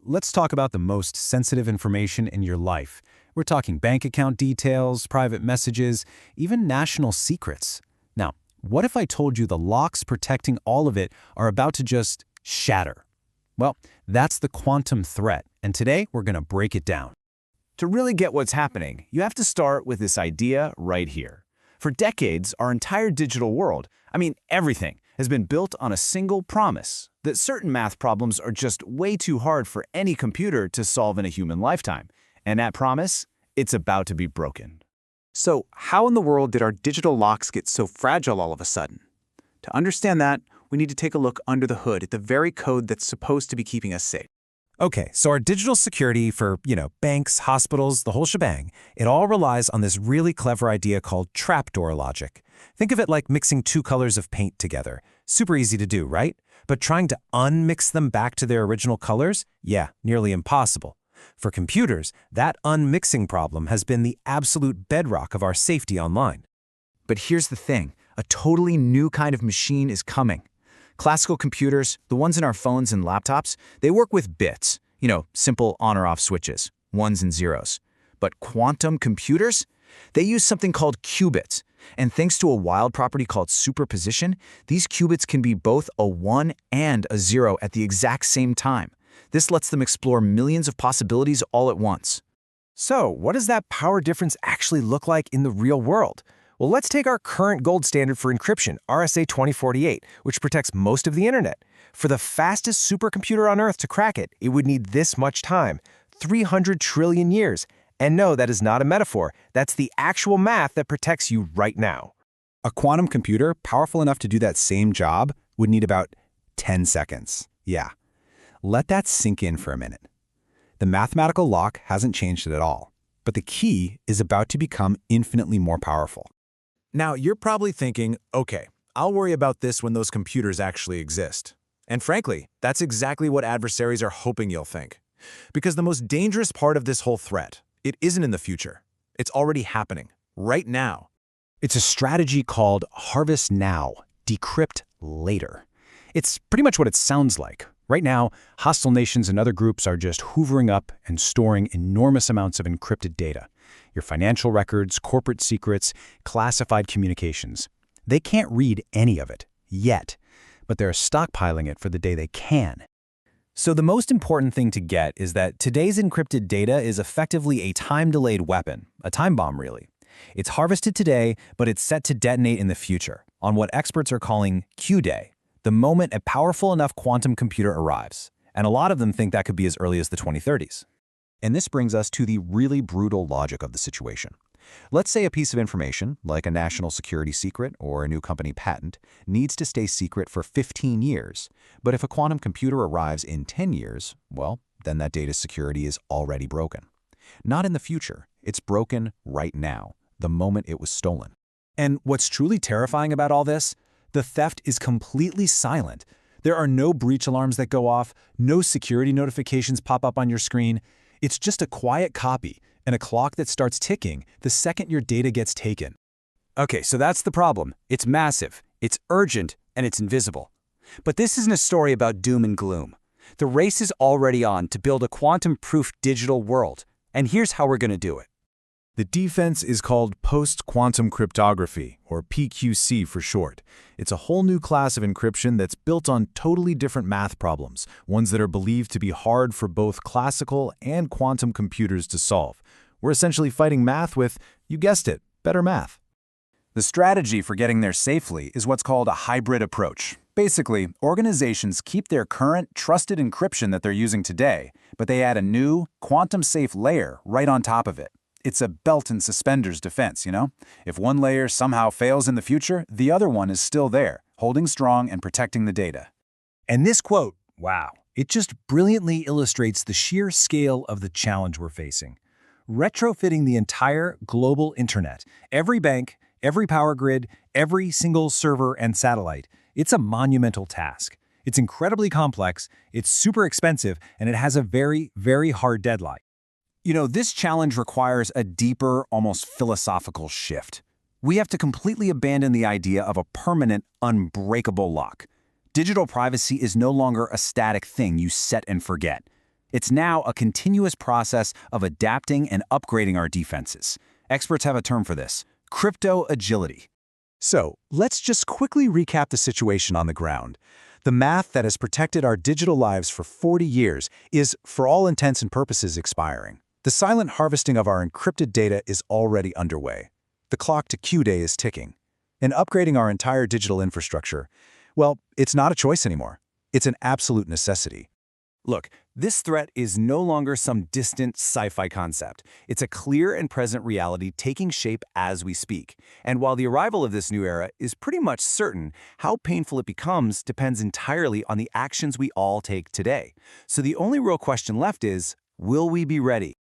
let's talk about the most sensitive information in your life. We're talking bank account details, private messages, even national secrets. Now, what if I told you the locks protecting all of it are about to just shatter? Well, that's the quantum threat, and today we're going to break it down. To really get what's happening, you have to start with this idea right here. For decades, our entire digital world, everything, has been built on a single promise that certain math problems are just way too hard for any computer to solve in a human lifetime. And that promise, it's about to be broken. So how in the world did our digital locks get so fragile all of a sudden? To understand that, we need to take a look under the hood at the very code that's supposed to be keeping us safe. Okay, so our digital security for, banks, hospitals, the whole shebang, it all relies on this really clever idea called trapdoor logic. Think of it like mixing two colors of paint together. Super easy to do, right? But trying to unmix them back to their original colors? Yeah, nearly impossible. For computers, that unmixing problem has been the absolute bedrock of our safety online. But here's the thing, a totally new kind of machine is coming. Classical computers, the ones in our phones and laptops, they work with bits, simple on or off switches, ones and zeros. But quantum computers, they use something called qubits. And thanks to a wild property called superposition, these qubits can be both a 1 and a 0 at the exact same time. This lets them explore millions of possibilities all at once. So, what does that power difference actually look like in the real world? Well, let's take our current gold standard for encryption, RSA 2048, which protects most of the internet. For the fastest supercomputer on Earth to crack it, it would need this much time, 300 trillion years. And no, that is not a metaphor. That's the actual math that protects you right now. A quantum computer powerful enough to do that same job would need about 10 seconds. Yeah. Let that sink in for a minute. The mathematical lock hasn't changed it at all, but the key is about to become infinitely more powerful. Now, you're probably thinking, okay, I'll worry about this when those computers actually exist. And frankly, that's exactly what adversaries are hoping you'll think. Because the most dangerous part of this whole threat, it isn't in the future. It's already happening, right now. It's a strategy called harvest now, decrypt later. It's pretty much what it sounds like. Right now, hostile nations and other groups are just hoovering up and storing enormous amounts of encrypted data. Your financial records, corporate secrets, classified communications. They can't read any of it, yet, but they're stockpiling it for the day they can. So the most important thing to get is that today's encrypted data is effectively a time-delayed weapon, a time bomb really. It's harvested today, but it's set to detonate in the future, on what experts are calling Q-Day, the moment a powerful enough quantum computer arrives. And a lot of them think that could be as early as the 2030s. And this brings us to the really brutal logic of the situation. Let's say a piece of information, like a national security secret or a new company patent, needs to stay secret for 15 years. But if a quantum computer arrives in 10 years, well, then that data's security is already broken. Not in the future. It's broken right now, the moment it was stolen. And what's truly terrifying about all this? The theft is completely silent. There are no breach alarms that go off, no security notifications pop up on your screen. It's just a quiet copy and a clock that starts ticking the second your data gets taken. Okay, so that's the problem. It's massive, it's urgent, and it's invisible. But this isn't a story about doom and gloom. The race is already on to build a quantum-proof digital world, and here's how we're going to do it. The defense is called post-quantum cryptography, or PQC for short. It's a whole new class of encryption that's built on totally different math problems, ones that are believed to be hard for both classical and quantum computers to solve. We're essentially fighting math with, you guessed it, better math. The strategy for getting there safely is what's called a hybrid approach. Basically, organizations keep their current trusted encryption that they're using today, but they add a new, quantum-safe layer right on top of it. It's a belt and suspenders defense, If one layer somehow fails in the future, the other one is still there, holding strong and protecting the data. And this quote, wow, it just brilliantly illustrates the sheer scale of the challenge we're facing. Retrofitting the entire global internet, every bank, every power grid, every single server and satellite, it's a monumental task. It's incredibly complex, it's super expensive, and it has a very, very hard deadline. This challenge requires a deeper, almost philosophical shift. We have to completely abandon the idea of a permanent, unbreakable lock. Digital privacy is no longer a static thing you set and forget. It's now a continuous process of adapting and upgrading our defenses. Experts have a term for this: crypto agility. So, let's just quickly recap the situation on the ground. The math that has protected our digital lives for 40 years is, for all intents and purposes, expiring. The silent harvesting of our encrypted data is already underway. The clock to Q-Day is ticking. And upgrading our entire digital infrastructure, well, it's not a choice anymore. It's an absolute necessity. Look, this threat is no longer some distant sci-fi concept. It's a clear and present reality taking shape as we speak. And while the arrival of this new era is pretty much certain, how painful it becomes depends entirely on the actions we all take today. So the only real question left is, will we be ready?